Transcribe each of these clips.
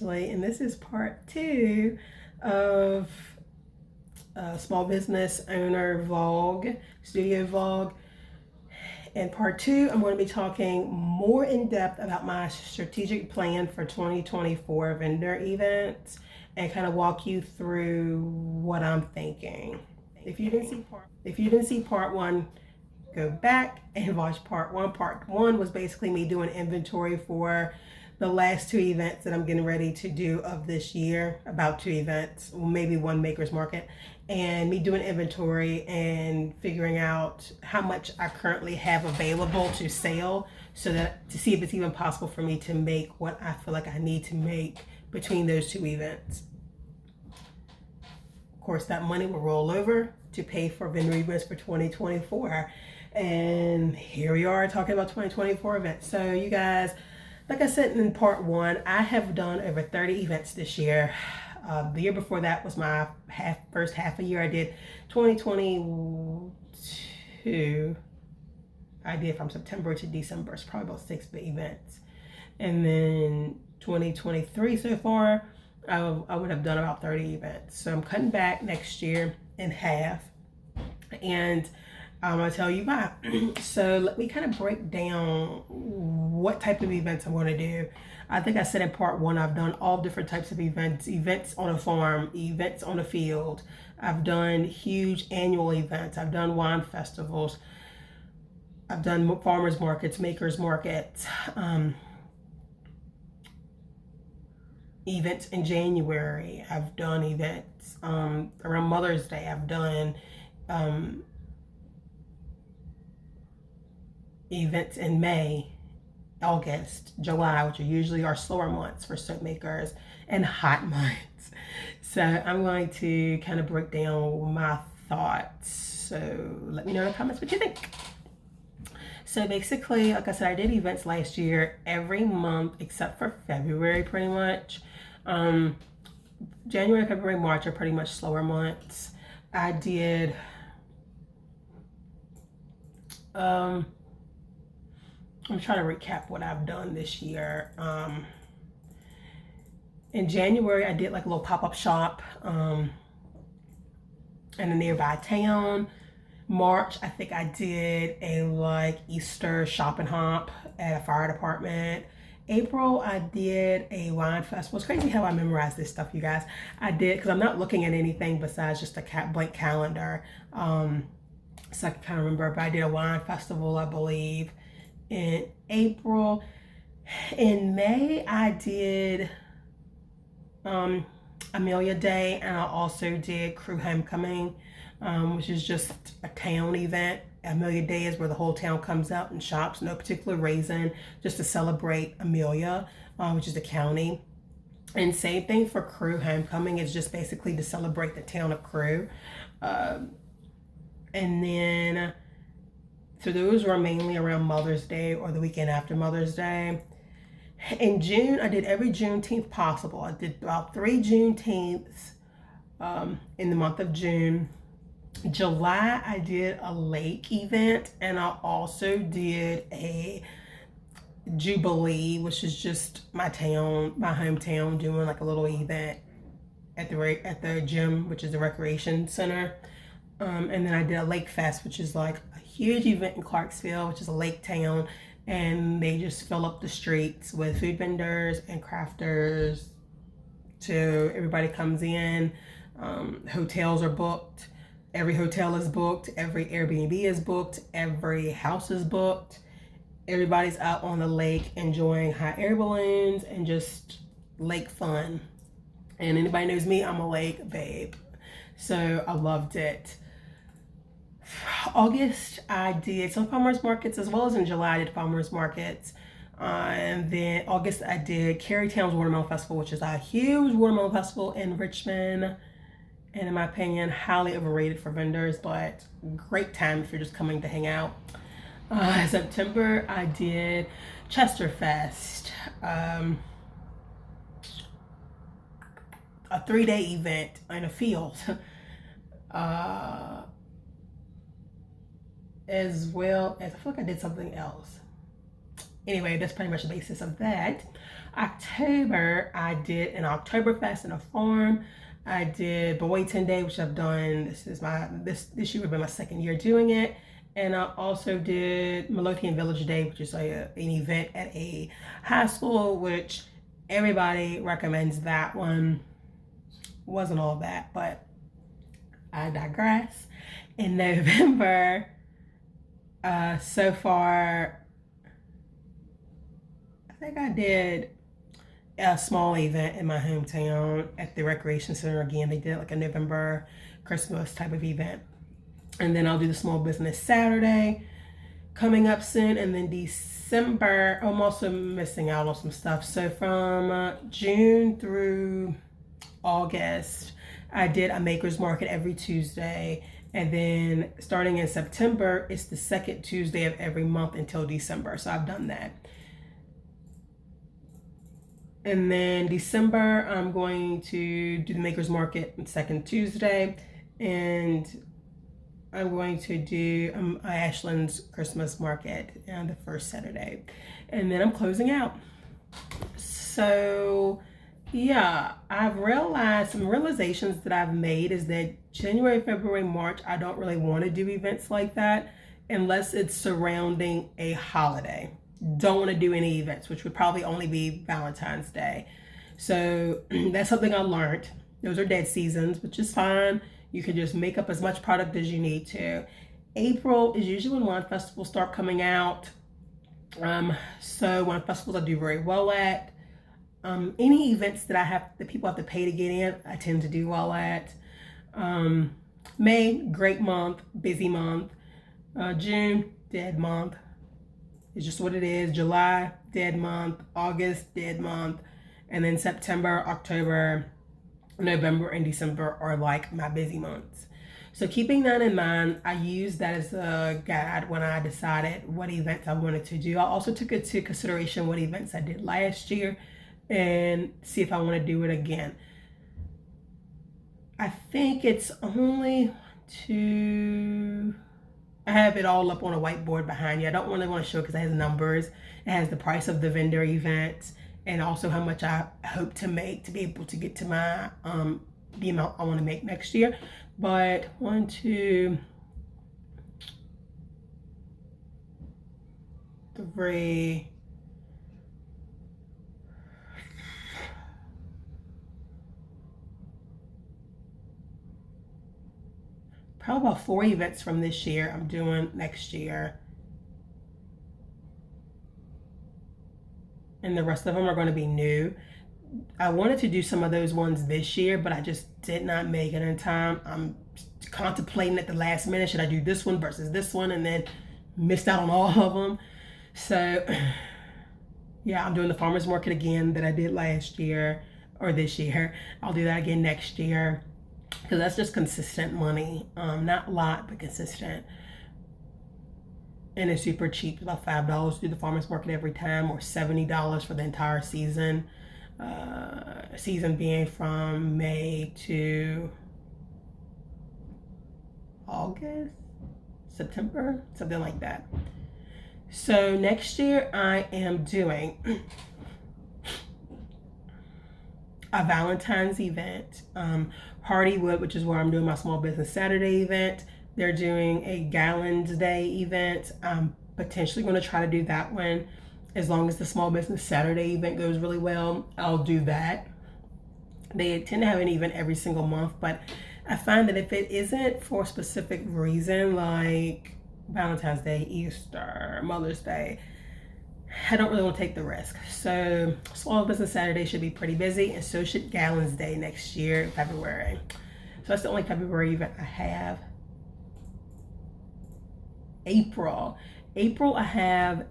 Ashley, and this is part two of Small Business Owner Vlog, Studio Vlog. In part two, I'm going to be talking more in depth about my strategic plan for 2024 vendor events and kind of walk you through what I'm thinking. If you didn't see part one, go back and watch part one. Part one was basically me doing inventory for the last two events that I'm getting ready to do of this year, about two events, well, maybe one Maker's Market, and me doing inventory and figuring out how much I currently have available to sell, so that to see if it's even possible for me to make what I feel like I need to make between those two events. Of course, that money will roll over to pay for vendor events for 2024. And here we are talking about 2024 events. So you guys, like I said in part one, I have done over 30 events this year. The year before that was my first half a year. I did 2022. I did from September to December. It's probably about 6 events. And then 2023 so far, I would have done about 30 events. So I'm cutting back next year in half. And I'm going to tell you why. So let me kind of break down what type of events I'm going to do. I think I said in part one, I've done all different types of events, events on a farm, events on a field. I've done huge annual events. I've done wine festivals. I've done farmers markets, makers markets, events in January. I've done events around Mother's Day. I've done events in May, August, July, which are usually our slower months for soap makers, and hot months. So I'm going to kind of break down my thoughts. So let me know in the comments what you think. So basically, like I said, I did events last year every month except for February, pretty much. January, February, March are pretty much slower months. I did I'm trying to recap what I've done this year. In January, I did like a little pop-up shop in a nearby town. March, I think I did a like Easter shop and hop at a fire department. April, I did a wine festival. It's crazy how I memorize this stuff, you guys. I did, because I'm not looking at anything besides just a blank calendar. So I can kind of remember, but I did a wine festival, I believe, in April. In May, I did Amelia Day, and I also did Crew Homecoming, which is just a town event. Amelia Day is where the whole town comes out and shops, no particular reason, just to celebrate Amelia, which is the county. And same thing for Crew Homecoming, it's just basically to celebrate the town of Crew. And then, so those were mainly around Mother's Day or the weekend after Mother's Day. In June, I did every Juneteenth possible. I did about 3 Juneteenths in the month of June. July, I did a lake event, and I also did a Jubilee, which is just my hometown, doing like a little event at the gym, which is the recreation center. And then I did a Lake Fest, which is like a huge event in Clarksville, which is a lake town, and they just fill up the streets with food vendors and crafters. So everybody comes in. Hotels are booked. Every hotel is booked. Every Airbnb is booked. Every house is booked. Everybody's out on the lake enjoying hot air balloons and just lake fun. And anybody knows me, I'm a lake babe. So I loved it. August, I did some farmers markets, as well as in July, I did farmers markets. And then August, I did Carytown's Watermelon Festival, which is a huge watermelon festival in Richmond. And in my opinion, highly overrated for vendors, but great time if you're just coming to hang out. September, I did Chesterfest, a 3-day event in a field. As well as, I feel like I did something else. Anyway, that's pretty much the basis of that. October, I did an Oktoberfest in a farm. I did Boyton Day, which I've done. This year would be my second year doing it. And I also did Midlothian Village Day, which is an event at a high school, which everybody recommends that one. Wasn't all that, but I digress. In November, so far, I think I did a small event in my hometown at the recreation center. Again, they did like a November Christmas type of event. And then I'll do the small business Saturday coming up soon. And then December, I'm also missing out on some stuff. So from June through August, I did a maker's market every Tuesday. And then starting in September, it's the second Tuesday of every month until December. So I've done that. And then December, I'm going to do the maker's market on second Tuesday. And I'm going to do Ashland's Christmas market on the first Saturday. And then I'm closing out. So yeah, I've realized some realizations that I've made is that January, February, March, I don't really want to do events like that unless it's surrounding a holiday. Don't want to do any events, which would probably only be Valentine's Day. So that's something I learned. Those are dead seasons, which is fine. You can just make up as much product as you need to. April is usually when wine festivals start coming out. So wine festivals I do very well at. Any events that people have to pay to get in, I tend to do well at. May, great month, busy month. June, dead month. It's just what it is. July, dead month. August, dead month. And then September, October, November, and December are like my busy months. So keeping that in mind, I used that as a guide when I decided what events I wanted to do. I also took into consideration what events I did last year and see if I want to do it again. I think it's only I have it all up on a whiteboard behind you. I don't really want to show it because it has numbers. It has the price of the vendor events and also how much I hope to make to be able to get to my the amount I want to make next year. But 1, 2, 3, probably about 4 events from this year I'm doing next year. And the rest of them are going to be new. I wanted to do some of those ones this year, but I just did not make it in time. I'm contemplating at the last minute, should I do this one versus this one, and then missed out on all of them. So yeah, I'm doing the farmer's market again that I did last year or this year. I'll do that again next year because that's just consistent money. Not a lot, but consistent. And it's super cheap, about $5 to do the farmer's market every time, or $70 for the entire season. Season being from May to August, September, something like that. So next year I am doing a Valentine's event. Hardywood, which is where I'm doing my small business Saturday event. They're doing a Gallons Day event. I'm potentially going to try to do that one. As long as the small business Saturday event goes really well, I'll do that. They tend to have an event every single month, but I find that if it isn't for a specific reason, like Valentine's Day, Easter, Mother's Day, I don't really want to take the risk. So small business Saturday should be pretty busy, and so should Gallons Day next year, February. So that's the only February event I have. April I have,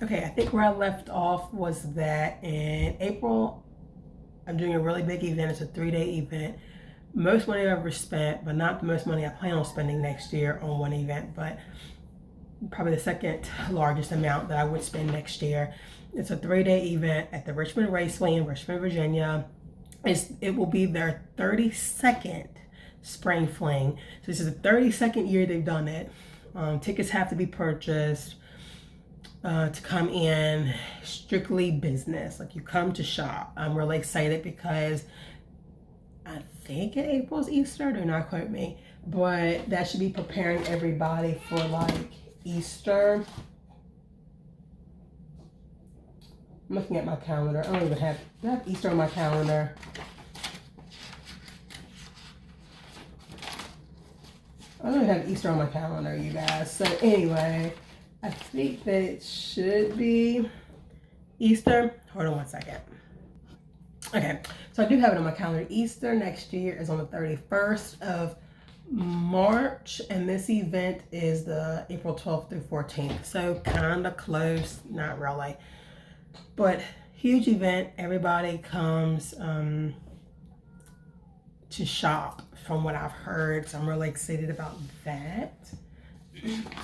okay, I think where I left off was that in April I'm doing a really big event. It's a 3-day event. Most money I've ever spent, but not the most money I plan on spending next year on one event, but probably the second largest amount that I would spend next year. It's a 3-day event at the Richmond Raceway in Richmond, Virginia. It will be their 32nd Spring Fling. So this is the 32nd year they've done it. Tickets have to be purchased. to come in strictly business. Like, you come to shop. I'm really excited because I think in April's Easter, do not quote me, but that should be preparing everybody for like Easter. I'm looking at my calendar. I don't even have, do I have Easter on my calendar? I don't even have Easter on my calendar, you guys. So anyway, I think that it should be Easter. Hold on one second. Okay, so I do have it on my calendar. Easter next year is on the 31st of March, and this event is the April 12th through 14th. So kind of close, not really, but huge event. Everybody comes to shop from what I've heard. So I'm really excited about that.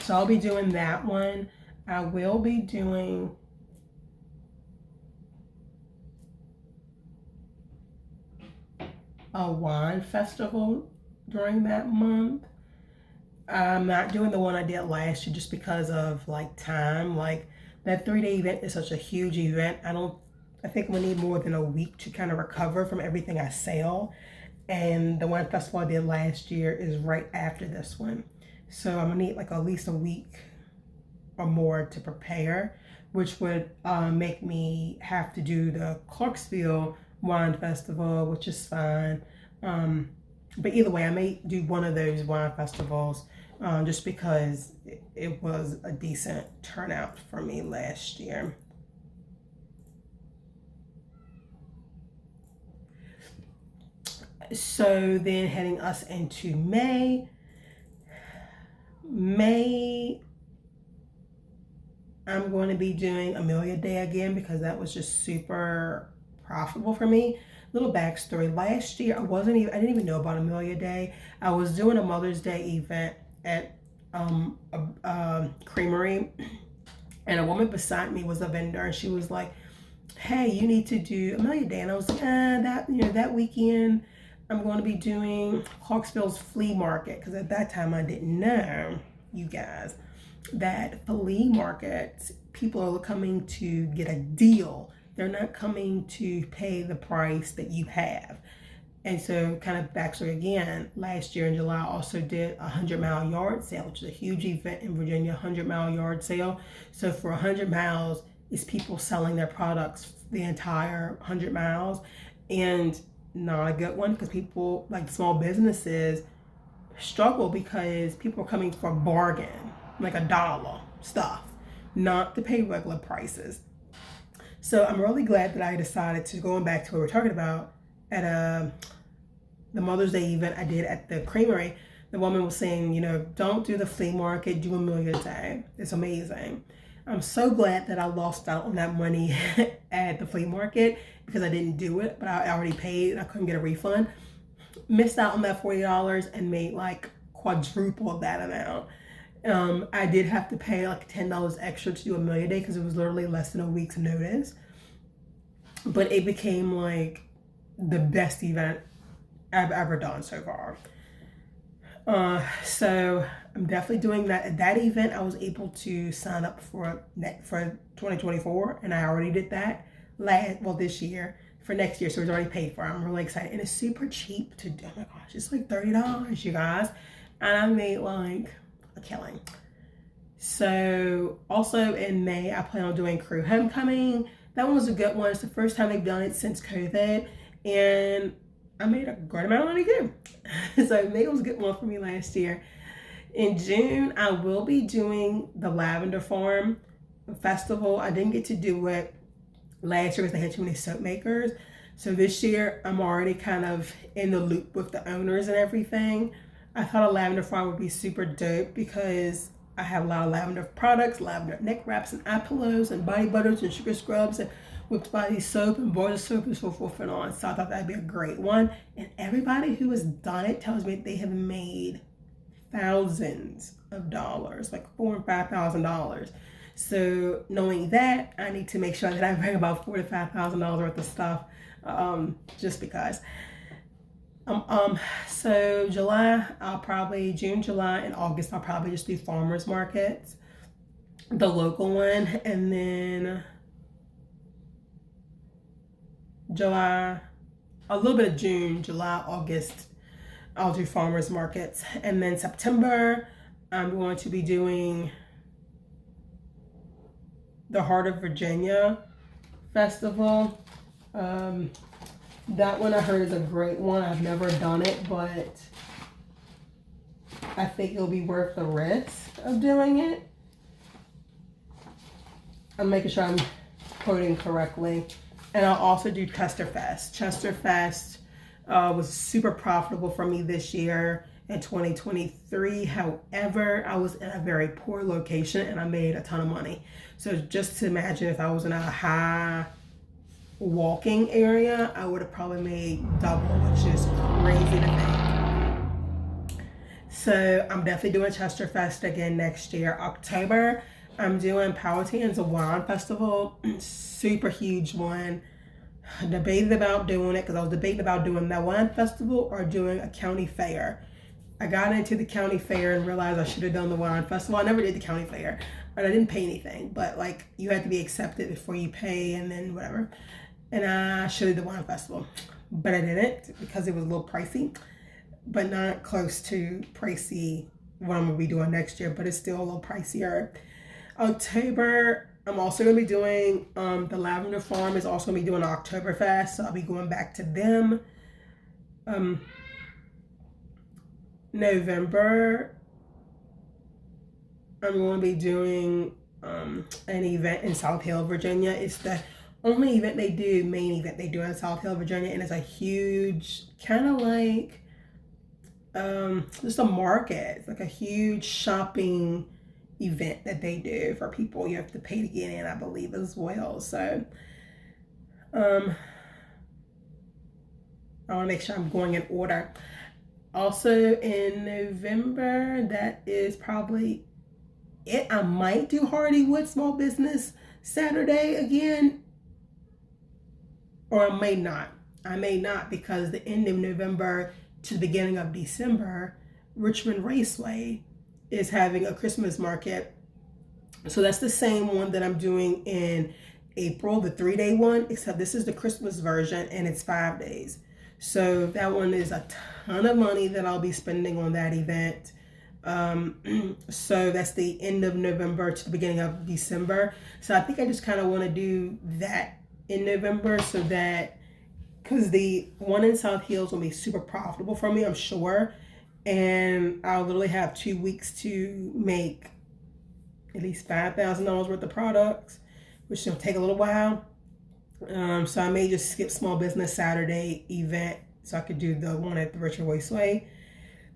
So I'll be doing that one. I will be doing a wine festival during that month. I'm not doing the one I did last year just because of like time. Like, that 3-day event is such a huge event. I think we need more than a week to kind of recover from everything I sell. And the wine festival I did last year is right after this one. So I'm gonna need like at least a week or more to prepare, which would make me have to do the Clarksville Wine Festival, which is fine. But either way, I may do one of those wine festivals just because it was a decent turnout for me last year. So then heading us into May, I'm going to be doing Amelia Day again because that was just super profitable for me. Little backstory: last year I didn't even know about Amelia Day. I was doing a Mother's Day event at a creamery, and a woman beside me was a vendor, and she was like, "Hey, you need to do Amelia Day," and I was like, that weekend I'm going to be doing Clarksville's flea market, because at that time I didn't know, you guys, that flea markets, people are coming to get a deal. They're not coming to pay the price that you have. And so, kind of backstory again, last year in July I also did a 100-mile yard sale, which is a huge event in Virginia, 100-mile yard sale. So for 100 miles, it's people selling their products the entire 100 miles. And not a good one, because people, like small businesses, struggle because people are coming for bargain, like $1 stuff, not to pay regular prices. So I'm really glad that I decided to, going back to what we're talking about, at the Mother's Day event I did at the creamery, the woman was saying, don't do the flea market, do Amelia Day. It's amazing. I'm so glad that I lost out on that money at the flea market because I didn't do it, but I already paid and I couldn't get a refund. Missed out on that $40 and made like quadruple that amount. I did have to pay like $10 extra to do Amelia Day because it was literally less than a week's notice. But it became like the best event I've ever done so far. So I'm definitely doing that. At that event, I was able to sign up for 2024, and I already did that this year for next year, so it's already paid for. I'm really excited, and it's super cheap to do. Oh my gosh, it's like $30, you guys, and I made like a killing. So also in May, I plan on doing Crew Homecoming. That one was a good one. It's the first time they've done it since COVID, and I made a great amount of money too. So May was a good one for me last year. In June, I will be doing the Lavender Farm Festival. I didn't get to do it last year because they had too many soap makers. So this year, I'm already kind of in the loop with the owners and everything. I thought a lavender farm would be super dope because I have a lot of lavender products, lavender neck wraps and eye pillows and body butters and sugar scrubs and whipped body soap and boiler soap and so forth and on. So I thought that'd be a great one. And everybody who has done it tells me they have made thousands of dollars, like $4,000 and $5,000. So knowing that, I need to make sure that I bring about $4,000 to $5,000 worth of stuff, just because. So June, July, and August, I'll probably just do farmers markets. the local one, and then July, a little bit of June, July, August, I'll do farmers markets. And then September, I'm going to be doing the Heart of Virginia Festival. That one I heard is a great one. I've never done it, but I think it'll be worth the risk of doing it. I'm making sure I'm quoting correctly. And I'll also do Chesterfest. Chesterfest was super profitable for me this year in 2023. However, I was in a very poor location and I made a ton of money. So just to imagine if I was in a high walking area, I would have probably made double, which is crazy to think. So I'm definitely doing Chesterfest again next year. October, I'm doing Powhatan's Wine Festival, super huge one. I debated about doing it because I was debating about doing that wine festival or doing a county fair. I got into the county fair and realized I should have done the wine festival. I never did the county fair, and I didn't pay anything, but like you had to be accepted before you pay and then whatever. And I should have did the wine festival, but I didn't because it was a little pricey, but not close to pricey what I'm gonna be doing next year, but it's still a little pricier. October, I'm also going to be doing, the Lavender Farm is also going to be doing Oktoberfest, so I'll be going back to them. November, I'm going to be doing an event in South Hill, Virginia. It's the only event they do, main event they do in South Hill, Virginia, and it's a huge, kind of like just a market. It's like a huge shopping event that they do for people. You have to pay to get in, I believe, as well. So I want to make sure I'm going in order. Also in November, that is probably it. I might do Hardywood Small Business Saturday again, or I may not. I may not, because the end of November to the beginning of December, Richmond Raceway is having a Christmas market. So that's the same one that I'm doing in April, the 3-day one, except this is the Christmas version and it's 5 days. So that one is a ton of money that I'll be spending on that event. So that's the end of November to the beginning of December. So I think I just kind of want to do that in November, so that, because the one in South Hill is going to be super profitable for me, I'm sure. And I'll literally have 2 weeks to make at least $5,000 worth of products, which will take a little while. So I may just skip Small Business Saturday event so I could do the one at the Richmond Raceway,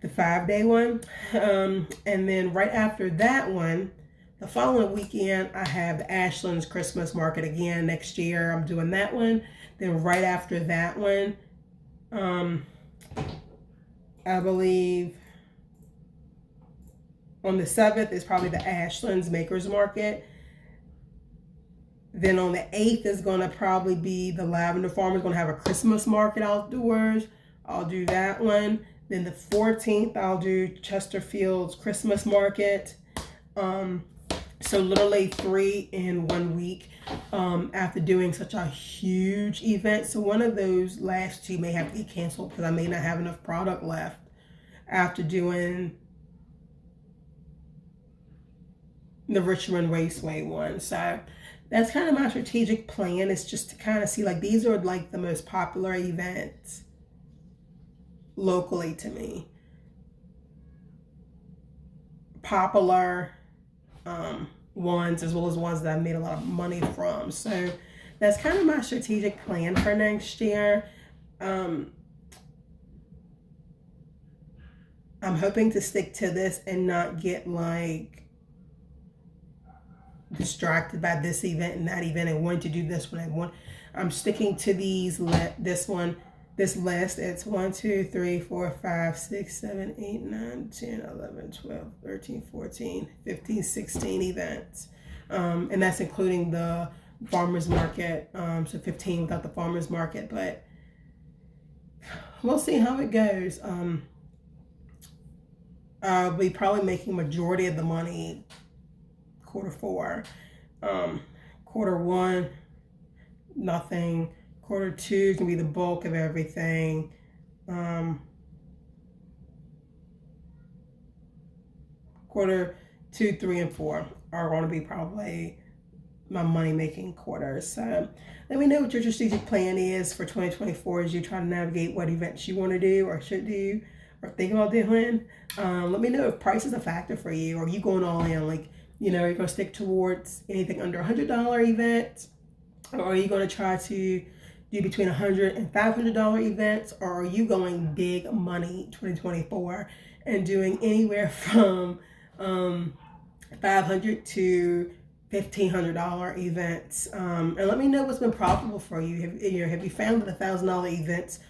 the 5-day one. And then right after that one, the following weekend, I have the Ashlands Christmas Market again next year. I'm doing that one. Then right after that one, I believe on the 7th is probably the Ashlands Makers Market. Then on the 8th is going to probably be the Lavender Farm is going to have a Christmas market outdoors. I'll do that one. Then the 14th, I'll do Chesterfield's Christmas market. So literally 3 in 1 week, after doing such a huge event. So one of those last 2 may have to get canceled because I may not have enough product left after doing the Richmond Raceway one. So that's kind of my strategic plan, is just to kind of see, like, these are like the most popular events locally to me. Popular ones, as well as ones that I made a lot of money from. So that's kind of my strategic plan for next year. I'm hoping to stick to this and not get like distracted by this event and that event and wanting to do this one and one. I'm sticking to these, this list. It's 1, 2, 3, 4, 5, 6, 7, 8, 9, 10, 11, 12, 13, 14, 15, 16 events. And that's including the farmers market. So 15 without the farmers market, but we'll see how it goes. I'll be probably making majority of the money quarter 4. Quarter 1, nothing. Quarter 2 can be the bulk of everything. Quarter 2, 3, and 4 are going to be probably my money making quarters. So let me know what your strategic plan is for 2024 as you try to navigate what events you want to do or should do or think about doing. Let me know if price is a factor for you, or are you going all in, like, you're going to stick towards anything under $100 events, or are you going to try to do between $100 and $500 events, or are you going big money 2024 and doing anywhere from $500 to $1,500 events? And let me know what's been profitable for you. Have you found that $1,000 events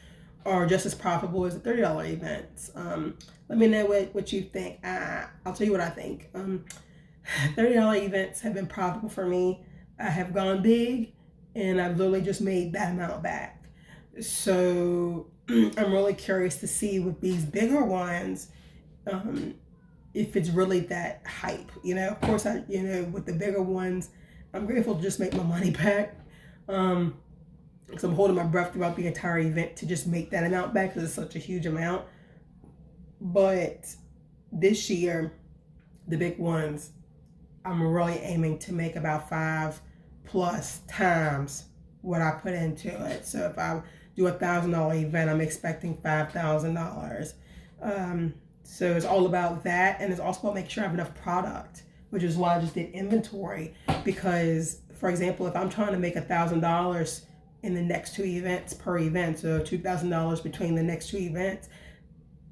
are just as profitable as the $30 events? Let me know what you think. I'll tell you what I think. $30 events have been profitable for me. I have gone big, and I've literally just made that amount back. So I'm really curious to see with these bigger ones, if it's really that hype. Of course, with the bigger ones, I'm grateful to just make my money back. Because I'm holding my breath throughout the entire event to just make that amount back, because it's such a huge amount. But this year, the big ones, I'm really aiming to make about 5+ times what I put into it. So if I do $1,000 event, I'm expecting $5,000. So it's all about that, and it's also about making sure I have enough product, which is why I just did inventory. Because, for example, if I'm trying to make $1,000 in the next 2 events per event, so $2,000 between the next 2 events,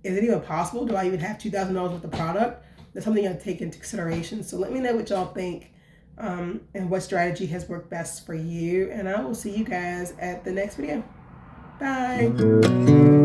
is it even possible? Do I even have $2,000 worth of product? That's something I take into consideration. So let me know what y'all think, and what strategy has worked best for you. And I will see you guys at the next video. Bye.